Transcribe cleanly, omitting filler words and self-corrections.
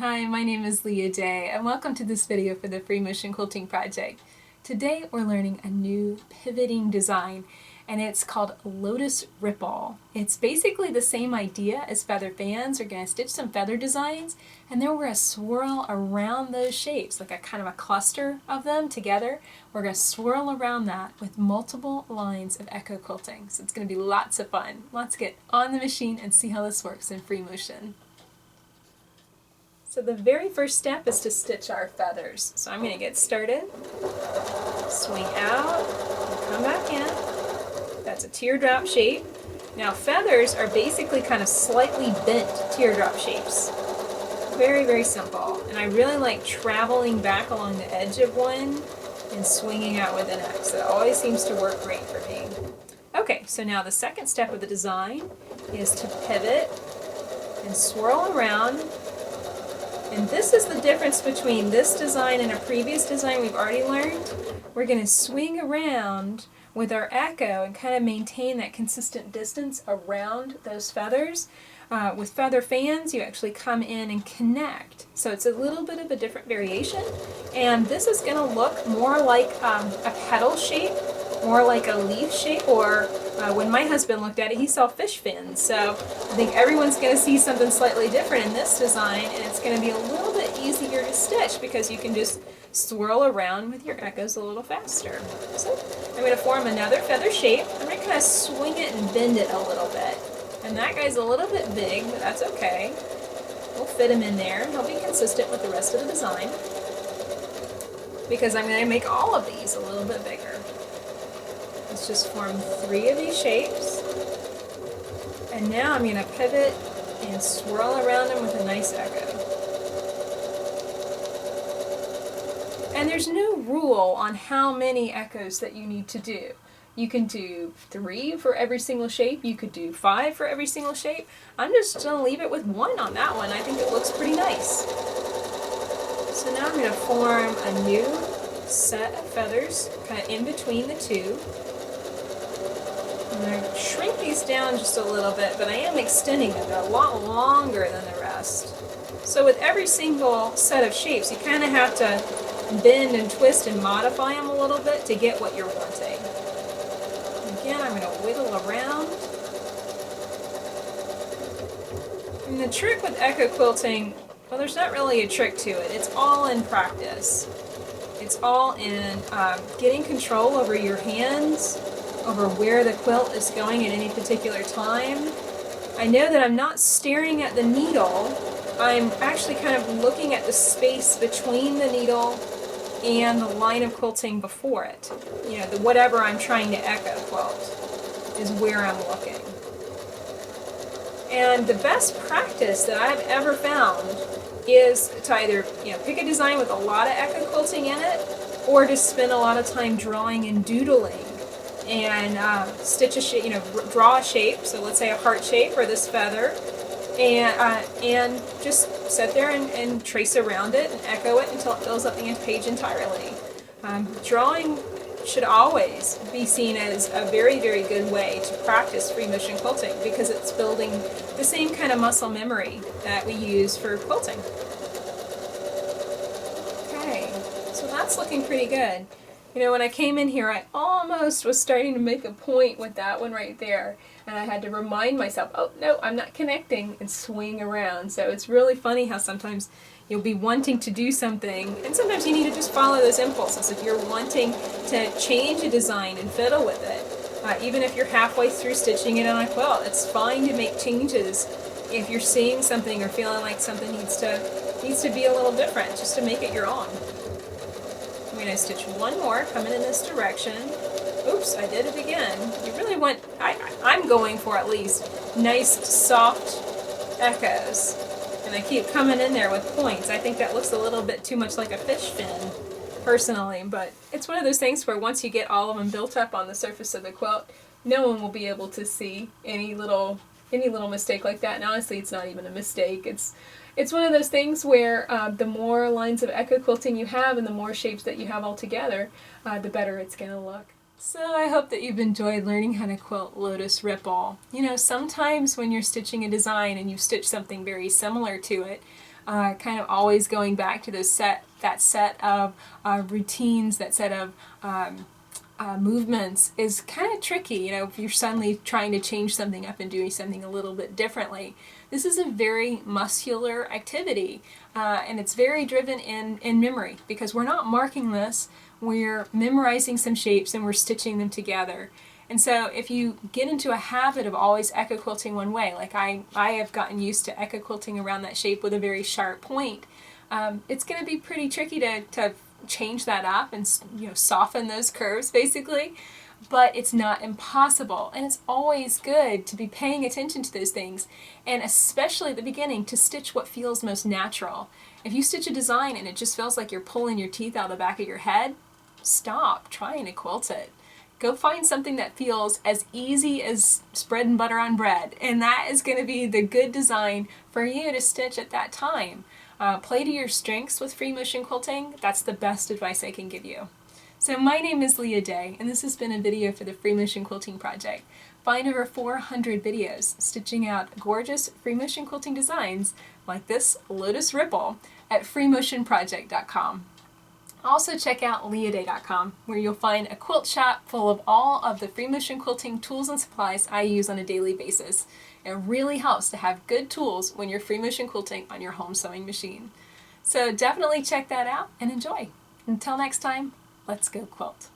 Hi, my name is Leah Day, and welcome to this video for the Free Motion Quilting Project. Today we're learning a new pivoting design, and it's called Lotus Ripple. It's basically the same idea as feather fans. We're going to stitch some feather designs, and then we're going to swirl around those shapes, like a kind of a cluster of them together. We're going to swirl around that with multiple lines of echo quilting. So it's going to be lots of fun. Let's get on the machine and see how this works in free motion. So the very first step is to stitch our feathers. So I'm going to get started, swing out, and come back in. That's a teardrop shape. Now feathers are basically kind of slightly bent teardrop shapes. Very, very simple. And I really like traveling back along the edge of one and swinging out with an X. It always seems to work great for me. Okay, so now the second step of the design is to pivot and swirl around. And this is the difference between this design and a previous design we've already learned. We're going to swing around with our echo and kind of maintain that consistent distance around those feathers. With feather fans, you actually come in and connect. So it's a little bit of a different variation. And this is going to look more like a petal shape, more like a leaf shape, or when my husband looked at it, he saw fish fins. So I think everyone's going to see something slightly different in this design, and it's going to be a little bit easier to stitch because you can just swirl around with your echoes a little faster. So I'm going to form another feather shape. I'm going to kind of swing it and bend it a little bit. And that guy's a little bit big, but that's okay. We'll fit him in there. He'll be consistent with the rest of the design because I'm going to make all of these a little bit bigger. Let's just form 3 of these shapes. And now I'm going to pivot and swirl around them with a nice echo. And there's no rule on how many echoes that you need to do. You can do 3 for every single shape. You could do 5 for every single shape. I'm just going to leave it with 1 on that one. I think it looks pretty nice. So now I'm going to form a new set of feathers kind of in between the two. I'm going to shrink these down just a little bit, but I am extending them. They're a lot longer than the rest. So with every single set of shapes, you kind of have to bend and twist and modify them a little bit to get what you're wanting. Again, I'm going to wiggle around. And the trick with echo quilting, well, there's not really a trick to it. It's all in practice. It's all in getting control over your hands, over where the quilt is going at any particular time. I know that I'm not staring at the needle. I'm actually kind of looking at the space between the needle and the line of quilting before it. You know, whatever I'm trying to echo quilt is where I'm looking. And the best practice that I've ever found is to either pick a design with a lot of echo quilting in it, or to spend a lot of time drawing and doodling and stitch a shape, draw a shape. So let's say a heart shape or this feather, and just sit there and trace around it and echo it until it fills up the page entirely. Drawing should always be seen as a very, very good way to practice free motion quilting because it's building the same kind of muscle memory that we use for quilting. Okay, so that's looking pretty good. You know, when I came in here, I almost was starting to make a point with that one right there. And I had to remind myself, oh, no, I'm not connecting, and swing around. So it's really funny how sometimes you'll be wanting to do something, and sometimes you need to just follow those impulses. If you're wanting to change a design and fiddle with it, even if you're halfway through stitching it on a quilt, it's fine to make changes if you're seeing something or feeling like something needs to be a little different, just to make it your own. I'm going to stitch one more coming in this direction. Oops, I did it again. You really want, I'm going for at least nice soft echoes. And I keep coming in there with points. I think that looks a little bit too much like a fish fin, personally, but it's one of those things where once you get all of them built up on the surface of the quilt, no one will be able to see any little mistake like that. And honestly, it's not even a mistake. It's one of those things where the more lines of echo quilting you have and the more shapes that you have all together, the better it's going to look. So I hope that you've enjoyed learning how to quilt Lotus Ripple. You know, sometimes when you're stitching a design and you stitch something very similar to it, kind of always going back to that set of routines, that set of movements is kind of tricky. You know, if you're suddenly trying to change something up and doing something a little bit differently. This is a very muscular activity, and it's very driven in memory, because we're not marking this, we're memorizing some shapes and we're stitching them together. And so if you get into a habit of always echo quilting one way, like I have gotten used to echo quilting around that shape with a very sharp point, it's going to be pretty tricky to change that up and, you know, soften those curves basically. But it's not impossible, and it's always good to be paying attention to those things, and especially at the beginning, to stitch what feels most natural. If you stitch a design and it just feels like you're pulling your teeth out of the back of your head, stop trying to quilt it. Go find something that feels as easy as spread and butter on bread, and that is going to be the good design for you to stitch at that time. Play to your strengths with free motion quilting. That's the best advice I can give you. So my name is Leah Day, and this has been a video for the Free Motion Quilting Project. Find over 400 videos stitching out gorgeous free motion quilting designs like this Lotus Ripple at freemotionproject.com. Also check out leahday.com, where you'll find a quilt shop full of all of the free motion quilting tools and supplies I use on a daily basis. It really helps to have good tools when you're free motion quilting on your home sewing machine. So definitely check that out and enjoy. Until next time, let's go quilt.